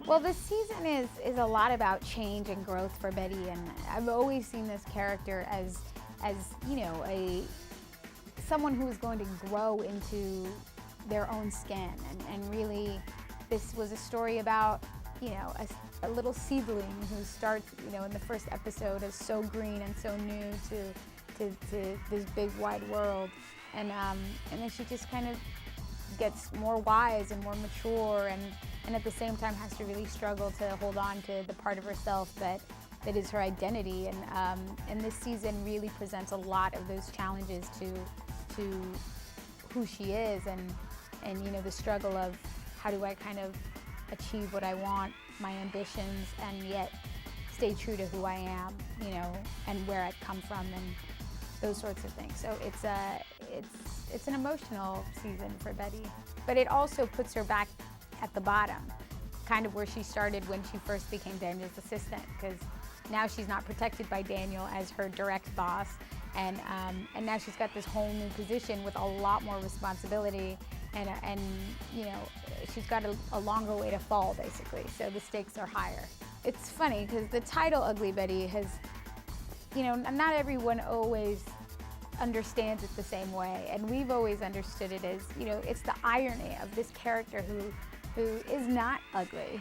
Well, this season is a lot about change and growth for Betty, and I've always seen this character as you know, someone who is going to grow into their own skin, and really this was a story about, you know, a little seedling who starts, you know, in the first episode as so green and so new to this big wide world, and then she just kind of gets more wise and more mature, and at the same time has to really struggle to hold on to the part of herself that is her identity, and this season really presents a lot of those challenges to who she is, and you know, the struggle of how do I kind of achieve what I want, my ambitions, and yet stay true to who I am, you know, and where I've come from, and those sorts of things. So it's an emotional season for Betty, but it also puts her back at the bottom, kind of where she started when she first became Daniel's assistant, because now she's not protected by Daniel as her direct boss, and now she's got this whole new position with a lot more responsibility, and you know, she's got a longer way to fall, basically, so the stakes are higher. It's funny because the title Ugly Betty has, you know, not everyone always understands it the same way, and we've always understood it as, you know, it's the irony of this character who is not ugly,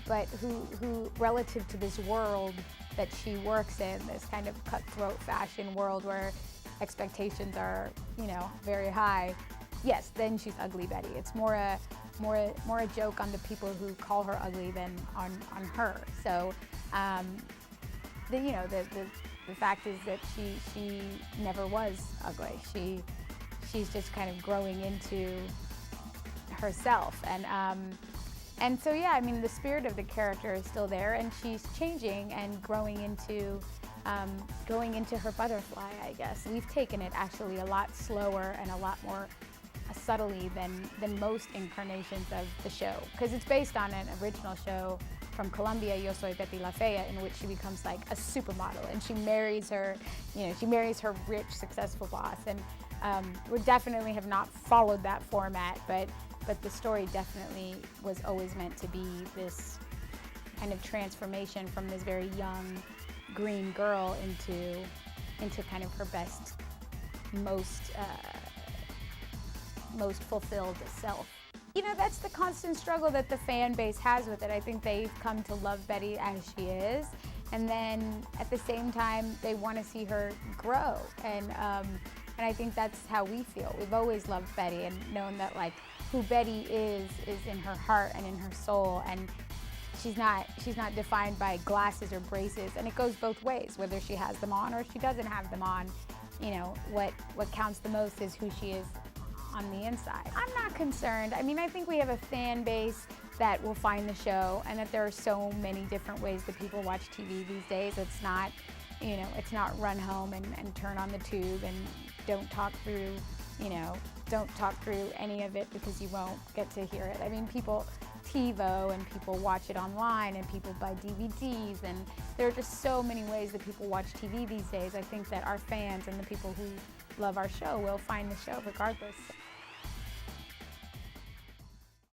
but who relative to this world that she works in, this kind of cutthroat fashion world where expectations are, you know, very high, yes, then she's Ugly Betty. It's more a joke on the people who call her ugly than on her. So you know, the fact is that she never was ugly. She's just kind of growing into herself, and so yeah, I mean, the spirit of the character is still there, and she's changing and growing into her butterfly, I guess. We've taken it actually a lot slower and a lot more subtly than most incarnations of the show, because it's based on an original show from Colombia, Yo Soy Betty La Fea, in which she becomes like a supermodel, and she marries her rich, successful boss, and we definitely have not followed that format, but the story definitely was always meant to be this kind of transformation from this very young green girl into kind of her best, most fulfilled self. You know, that's the constant struggle that the fan base has with it. I think they've come to love Betty as she is, and then at the same time they want to see her grow, and I think that's how we feel. We've always loved Betty and known that, like, who Betty is in her heart and in her soul, and she's not defined by glasses or braces, and it goes both ways, whether she has them on or she doesn't have them on. You know, what counts the most is who she is on the inside. I'm not concerned. I mean, I think we have a fan base that will find the show, and that there are so many different ways that people watch TV these days. It's not, you know, it's not run home and turn on the tube and don't talk through any of it because you won't get to hear it. I mean, people TiVo, and people watch it online, and people buy DVDs, and there are just so many ways that people watch TV these days. I think that our fans and the people who love our show will find the show regardless.